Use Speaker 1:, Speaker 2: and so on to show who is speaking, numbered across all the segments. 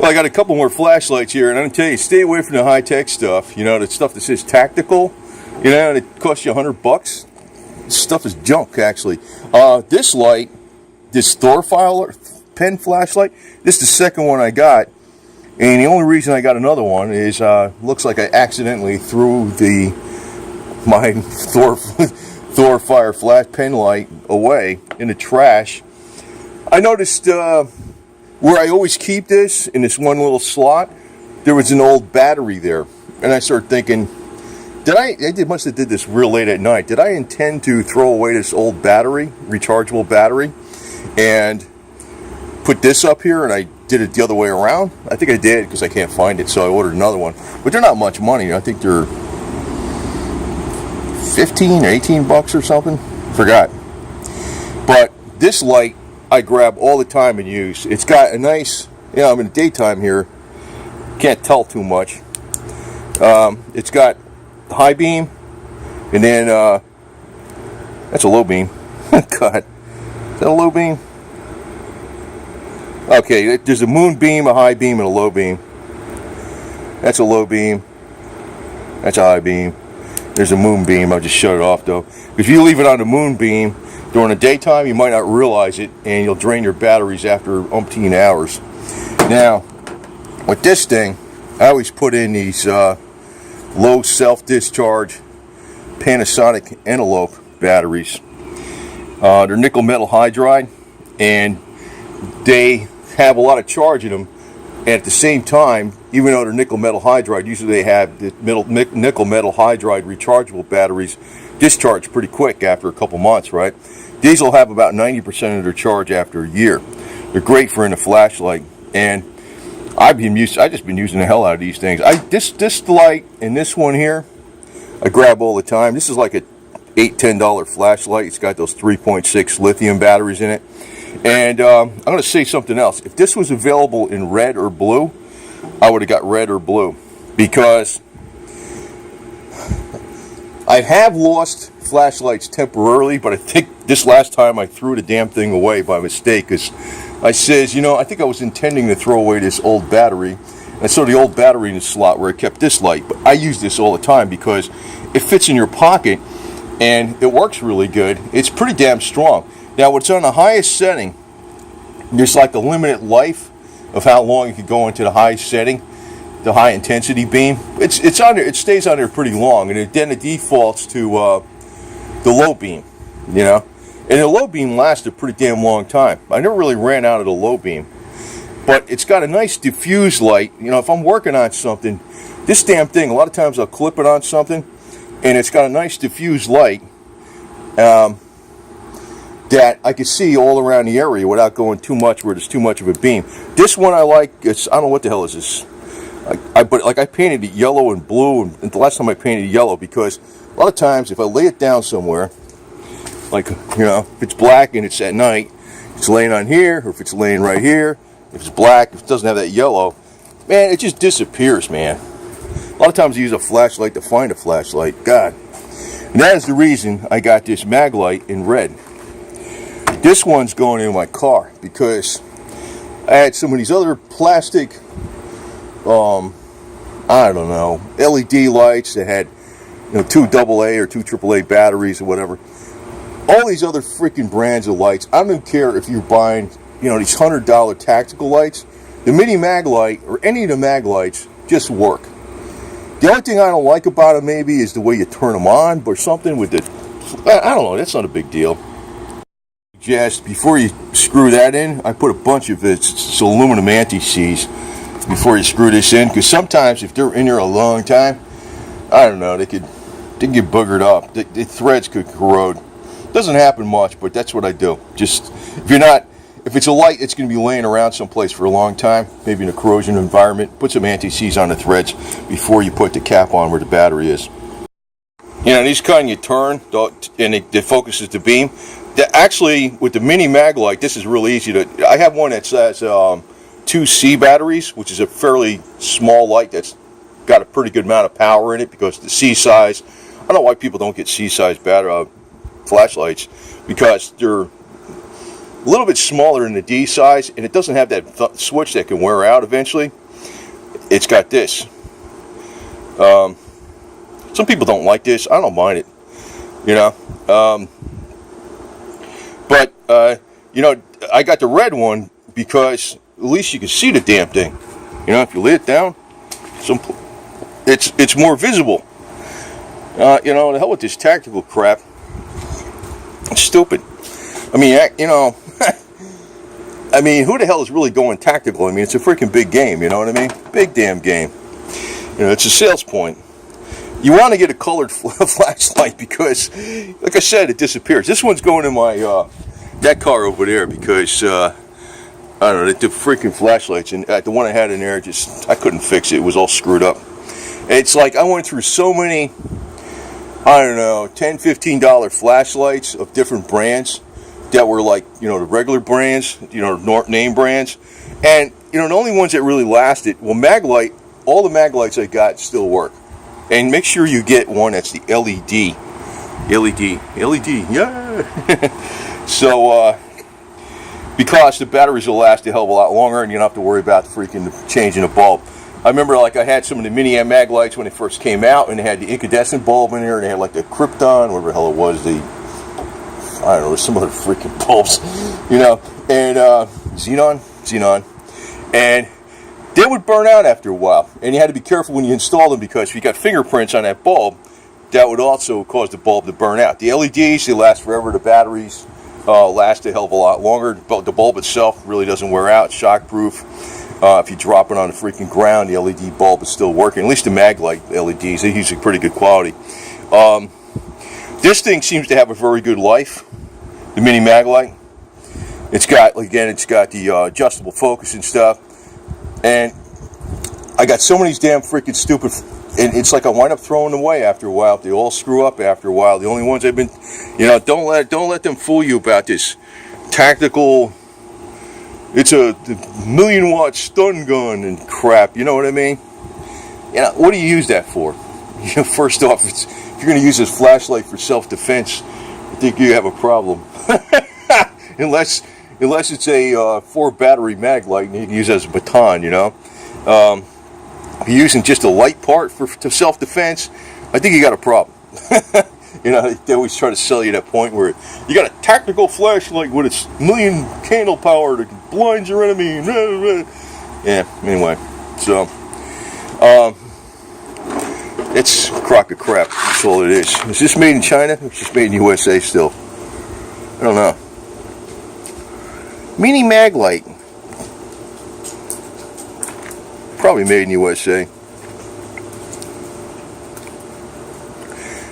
Speaker 1: Well, I got a couple more flashlights here, and I'm going to tell you, stay away from the high-tech stuff. You know, the stuff that says tactical, you know, and it costs you $100. This stuff is junk, actually. This light, this ThorFire Pen Flashlight, this is the second one I got. And the only reason I got another one is, looks like I accidentally threw my ThorFire flash pen light away in the trash. I noticed where I always keep this, in this one little slot, there was an old battery there. And I started thinking, must have did this real late at night. Did I intend to throw away this old battery, rechargeable battery, and put this up here, and I did it the other way around? I think I did, because I can't find it, so I ordered another one. But they're not much money. I think they're 15 or 18 bucks or something. Forgot. But this light I grab all the time and use. It's got a nice, you know, I'm in the daytime here, can't tell too much. It's got high beam, and then that's a low beam. God, is that a low beam? Okay, there's a moon beam, a high beam, and a low beam. That's a low beam. That's a high beam. There's a moon beam. I'll just shut it off though. If you leave it on the moon beam during the daytime, you might not realize it, and you'll drain your batteries after umpteen hours. Now, with this thing, I always put in these low self-discharge Panasonic Antelope batteries. They're nickel metal hydride, and they have a lot of charge in them. And at the same time, even though they're nickel metal hydride, usually they have the nickel metal hydride rechargeable batteries discharge pretty quick after a couple months, right? These will have about 90% of their charge after a year. They're great for in a flashlight, and I've just been using the hell out of these things. This light and this one here, I grab all the time. This is like a $8-10 flashlight. It's got those 3.6 lithium batteries in it. And I'm going to say something else. If this was available in red or blue, I would have got red or blue, because I have lost flashlights temporarily, but I think this last time I threw the damn thing away by mistake, because I says, you know, I think I was intending to throw away this old battery. I saw the old battery in the slot where I kept this light, but I use this all the time because it fits in your pocket and it works really good. It's pretty damn strong. Now, what's on the highest setting, there's like a limited life of how long you can go into the high setting, the high intensity beam. It's on there. It stays on there pretty long, and then it defaults to the low beam, you know. And the low beam lasts a pretty damn long time. I never really ran out of the low beam, but it's got a nice diffuse light. You know, if I'm working on something, this damn thing, a lot of times I'll clip it on something, and it's got a nice diffuse light that I can see all around the area without going too much where there's too much of a beam. This one I like. I don't know what the hell is this. I painted it yellow and blue, and the last time I painted it yellow, because a lot of times if I lay it down somewhere, like, you know, if it's black and it's at night, it's laying on here, or if it's laying right here, if it's black, if it doesn't have that yellow, man, it just disappears, man. A lot of times I use a flashlight to find a flashlight. God. And that is the reason I got this MagLite in red. This one's going in my car because I had some of these other plastic, I don't know, LED lights that had, you know, 2 AA or 2 AAA batteries or whatever. All these other freaking brands of lights. I don't care if you're buying, you know, these $100 tactical lights. The Mini-MagLite or any of the MagLites just work. The only thing I don't like about them maybe is the way you turn them on or something with the, I don't know, that's not a big deal. Just before you screw that in, I put a bunch of it's aluminum anti-seize before you screw this in, because sometimes if they're in there a long time, I don't know, they can get boogered up. The threads could corrode. Doesn't happen much, but that's what I do. Just if it's a light, it's going to be laying around someplace for a long time, maybe in a corrosion environment. Put some anti-seize on the threads before you put the cap on where the battery is. You know, these kind you turn and it focuses the beam. Actually, with the Mini-MagLite, this is real easy to. I have one that says 2 C batteries, which is a fairly small light that's got a pretty good amount of power in it, because the C size. I don't know why people don't get C size flashlights, because they're a little bit smaller than the D size, and it doesn't have that switch that can wear out eventually. It's got this. Some people don't like this. I don't mind it, you know. But you know, I got the red one because at least you can see the damn thing. You know, if you lay it down, it's more visible. You know, the hell with this tactical crap. It's stupid. I mean, you know, I mean, who the hell is really going tactical? I mean, it's a freaking big game, you know what I mean? Big damn game. You know, it's a sales point. You want to get a colored flashlight because, like I said, it disappears. This one's going in my, that car over there because, I don't know, the freaking flashlights, and the one I had in there, I couldn't fix it. It was all screwed up. And it's like I went through so many, I don't know, $10, $15 flashlights of different brands that were like, you know, the regular brands, you know, name brands. And, you know, the only ones that really lasted, well, MagLite, all the MagLites I got still work. And make sure you get one that's the LED. LED, yeah. So, because the batteries will last a hell of a lot longer and you don't have to worry about freaking changing the bulb. I remember, like, I had some of the Mini-MagLites when they first came out, and they had the incandescent bulb in there, and they had like the Krypton, whatever the hell it was, I don't know, some other freaking bulbs, you know, and xenon, and they would burn out after a while, and you had to be careful when you install them because if you got fingerprints on that bulb, that would also cause the bulb to burn out. The LEDs, they last forever. The batteries last a hell of a lot longer. But the bulb itself really doesn't wear out. It's shockproof. If you drop it on the freaking ground, the LED bulb is still working. At least the MagLite LEDs, they're usually pretty good quality. This thing seems to have a very good life. The Mini-MagLite. It's got, again, it's got the adjustable focus and stuff. And I got so many damn freaking stupid, and it's like I wind up throwing them away after a while. They all screw up after a while. The only ones I've been, you know, don't let them fool you about this tactical. It's a 1,000,000-watt stun gun and crap. You know what I mean? You know, what do you use that for? You know, first off, if you're going to use this flashlight for self-defense, I think you have a problem. unless it's a 4-battery MagLite and you can use it as a baton, you know. If you're using just a light part for self-defense, I think you got a problem. You know, they always try to sell you that point where you got a tactical flashlight with its 1,000,000 candle power that blinds your enemy. Yeah, anyway, so it's a crock of crap. That's all it is. Is this made in China? It's just made in USA still. I don't know. Mini-MagLite. Probably made in USA.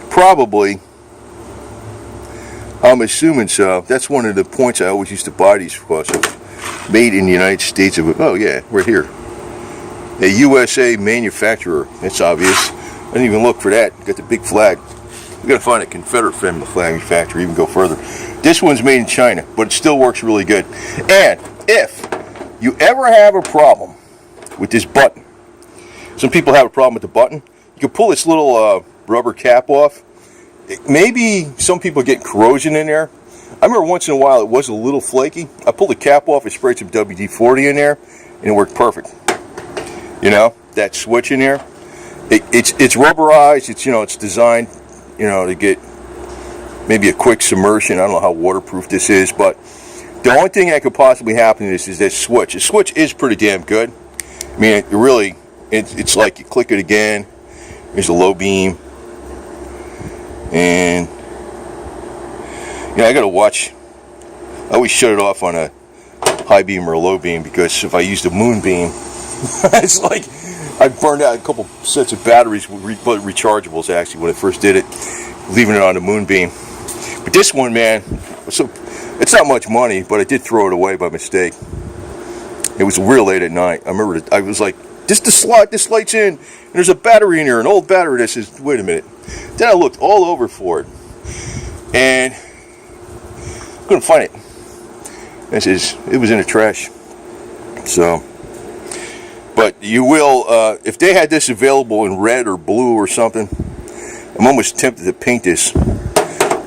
Speaker 1: Probably. I'm assuming so. That's one of the points I always used to buy these for. So made in the United States. Oh yeah, we're here. A USA manufacturer. That's obvious. I didn't even look for that. Got the big flag. We gotta find a Confederate flag manufacturer. Even go further. This one's made in China, but it still works really good. And if you ever have a problem with this button, some people have a problem with the button. You can pull this little rubber cap off. Maybe some people get corrosion in there. I remember once in a while it was a little flaky. I pulled the cap off and sprayed some WD-40 in there, and it worked perfect. You know, that switch in there. It's rubberized. It's, you know, it's designed, you know, to get maybe a quick submersion. I don't know how waterproof this is, but the only thing that could possibly happen is this switch. The switch is pretty damn good. I mean, it's like you click it again. There's a low beam, and you know, I gotta watch. I always shut it off on a high beam or a low beam because if I use the moon beam, it's like I burned out a couple sets of batteries, rechargeables actually when I first did it, leaving it on the moon beam. But this one, man, so it's not much money, but I did throw it away by mistake. It was real late at night. I remember I was like, just to slot this light's in, and there's a battery in here, an old battery that says, wait a minute. Then I looked all over for it, and couldn't find it. It was in the trash. So, but you will, if they had this available in red or blue or something, I'm almost tempted to paint this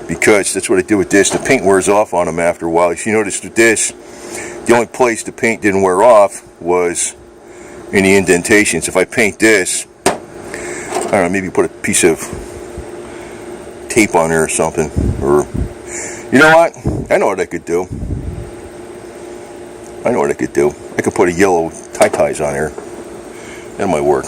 Speaker 1: because that's what I did with this. The paint wears off on them after a while. If you notice with this, the only place the paint didn't wear off was in the indentations. If I paint this, I don't know, maybe put a piece of tape on there or something, or you know what? I know what I could do. I could put a yellow ties on there. That might work.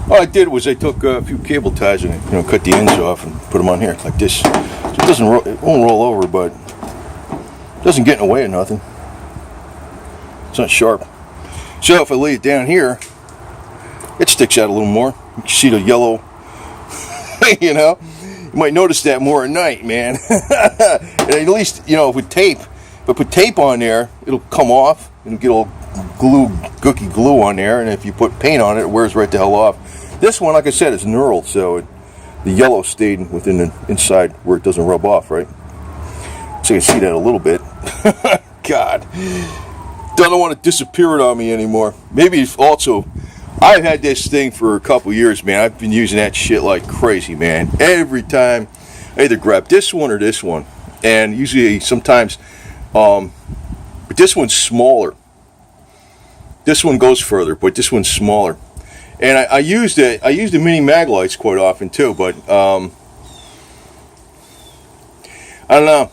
Speaker 1: All I did was I took a few cable ties and cut the ends off and put them on here like this. So it won't roll over, but it doesn't get in the way of nothing. It's not sharp. So if I lay it down here, it sticks out a little more. You can see the yellow. You might notice that more at night, man. And at least with tape. If I put tape on there, it'll come off. It'll get all gooky glue on there, and if you put paint on it, it wears right the hell off. This one, like I said, is knurled, so the yellow stayed within the inside where it doesn't rub off, right? So you can see that a little bit. God, don't want to disappear it on me anymore. Maybe also, I've had this thing for a couple years, man. I've been using that shit like crazy, man. Every time I either grab this one or this one, and usually sometimes, but this one's smaller. This one goes further, but this one's smaller. And I use the Mini-MagLites quite often too, but I don't know.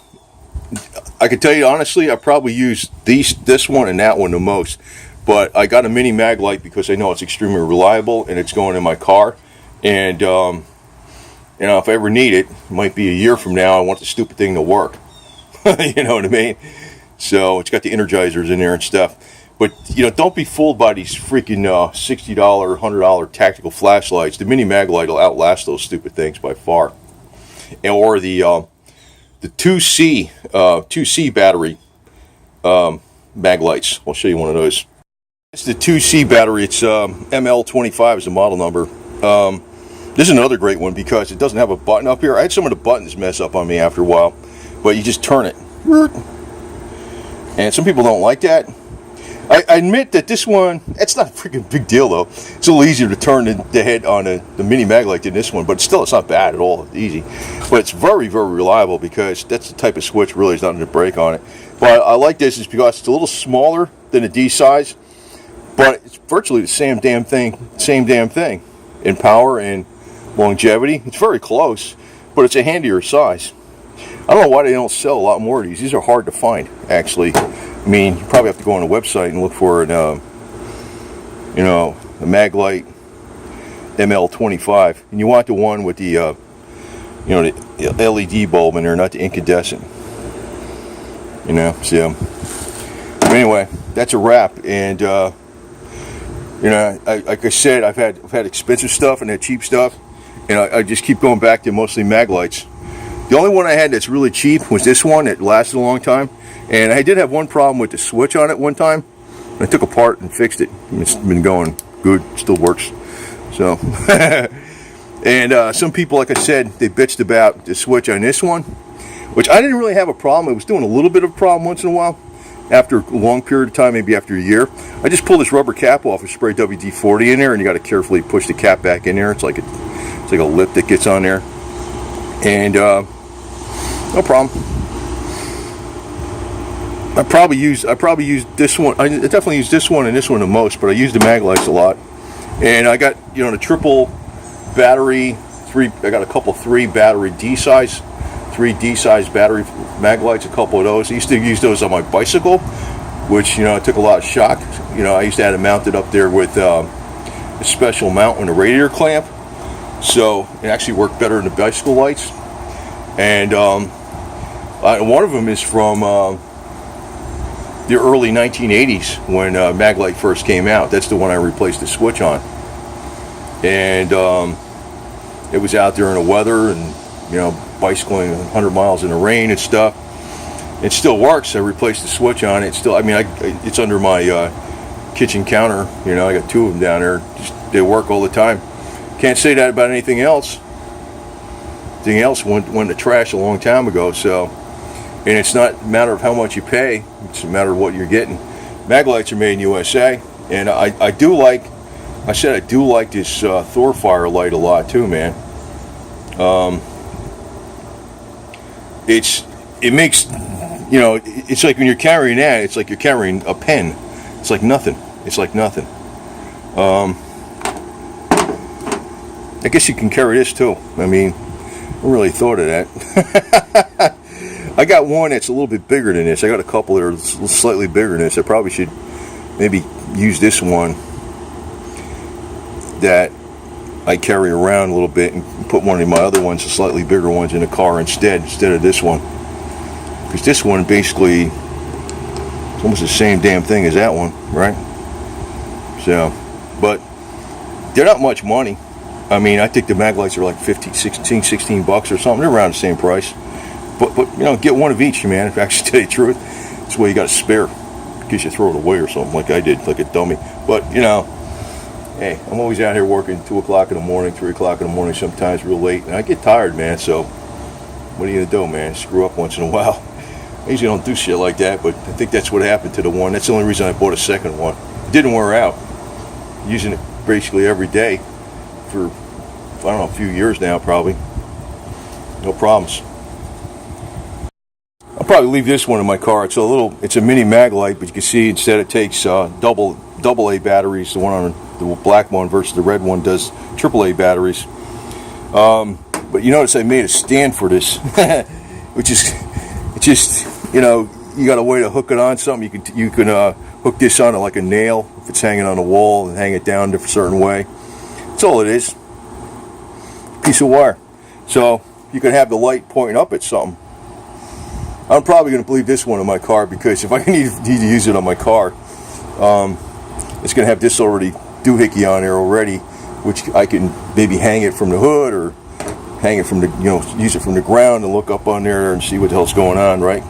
Speaker 1: I can tell you honestly, I probably use this one and that one the most. But I got a Mini-MagLite because I know it's extremely reliable and it's going in my car. And if I ever need it, it might be a year from now, I want the stupid thing to work. You know what I mean? So it's got the energizers in there and stuff. But, don't be fooled by these freaking $60, $100 tactical flashlights. The Mini-MagLite will outlast those stupid things by far. Or the 2C battery MagLites. I'll show you one of those. It's the 2C battery. It's ML25 is the model number. This is another great one because it doesn't have a button up here. I had some of the buttons mess up on me after a while. But you just turn it. And some people don't like that. I admit that this one, it's not a freaking big deal though. It's a little easier to turn the head on the Mini-MagLite than this one, but still it's not bad at all. It's easy. But it's very, very reliable because that's the type of switch really is nothing to break on it. But I like this is because it's a little smaller than a D size, but it's virtually the same damn thing in power and longevity. It's very close, but it's a handier size. I don't know why they don't sell a lot more of these. These are hard to find, actually. I mean, you probably have to go on a website and look for an, a MagLite ML25, and you want the one with the, the LED bulb in there, not the incandescent. So anyway, that's a wrap. And like I said, I've had expensive stuff and had cheap stuff, and I just keep going back to mostly MagLites. The only one I had that's really cheap was this one. It lasted a long time. And I did have one problem with the switch on it one time. I took apart and fixed it. It's been going good. Still works. So, and some people, like I said, they bitched about the switch on this one, which I didn't really have a problem. It was doing a little bit of a problem once in a while. After a long period of time, maybe after a year, I just pull this rubber cap off and spray WD-40 in there, and you got to carefully push the cap back in there. It's like a lip that gets on there, and no problem. I probably use this one. I definitely use this one and this one the most, but I use the MagLites a lot. And I got the triple battery I got a couple 3 battery D size battery MagLites, a couple of those. I used to use those on my bicycle, which it took a lot of shock. I used to have it mounted up there with a special mount and a radiator clamp, so it actually worked better than the bicycle lights. And one of them is from the early 1980s when MagLite first came out. That's the one I replaced the switch on. And it was out there in the weather and bicycling 100 miles in the rain and stuff. It still works. I replaced the switch on it. Still, it's under my kitchen counter. I got 2 of them down there. They work all the time. Can't say that about anything else. Anything else went in the trash a long time ago. So. And it's not a matter of how much you pay, it's a matter of what you're getting. MagLites are made in USA, and I do like this ThorFire light a lot too, man. it makes, you know, it's like when you're carrying that, it's like you're carrying a pen. It's like nothing. It's like nothing. I guess you can carry this too. I mean, I really thought of that. I got one that's a little bit bigger than this. I got a couple that are slightly bigger than this. I probably should maybe use this one that I carry around a little bit and put one of my other ones, the slightly bigger ones, in the car instead of this one. Because this one basically it's almost the same damn thing as that one, right? So, but they're not much money. I mean, I think the MagLites are like 16 bucks or something. They're around the same price. But you know, get one of each, man. If I actually tell you the truth, that's why you got a spare, in case you throw it away or something like I did, like a dummy. But you know, hey, I'm always out here working 2 o'clock in the morning, 3 o'clock in the morning, sometimes real late, and I get tired, man. So what are you gonna do, man? Screw up once in a while. I usually don't do shit like that, but I think that's what happened to the one. That's the only reason I bought a second one. It didn't wear out. I'm using it basically every day for, I don't know, a few years now, probably. No problems. I'll probably leave this one in my car. It's a Mini-MagLite, but you can see instead it takes double A batteries. The one on the black one versus the red one does AAA batteries. But you notice I made a stand for this, which is, it's just, you know, you got a way to hook it on something. You can hook this on it like a nail if it's hanging on the wall, and hang it down a certain way. That's all it is. Piece of wire. So you could have the light pointing up at something. I'm probably going to leave this one in my car, because if I need to use it on my car, it's going to have this already doohickey on there already, which I can maybe hang it from the hood, or hang it from the, you know, use it from the ground and look up on there and see what the hell's going on, right?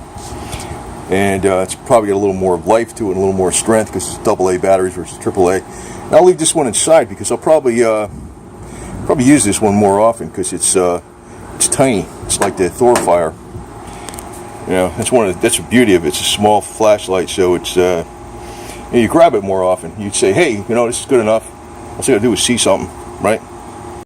Speaker 1: And it's probably got a little more life to it, and a little more strength, because it's AA batteries versus AAA. And I'll leave this one inside, because I'll probably use this one more often, because it's tiny. It's like the ThorFire. You know, that's the beauty of it. It's a small flashlight, so it's you grab it more often. You'd say, hey, you know, this is good enough. All I gotta do is see something, right?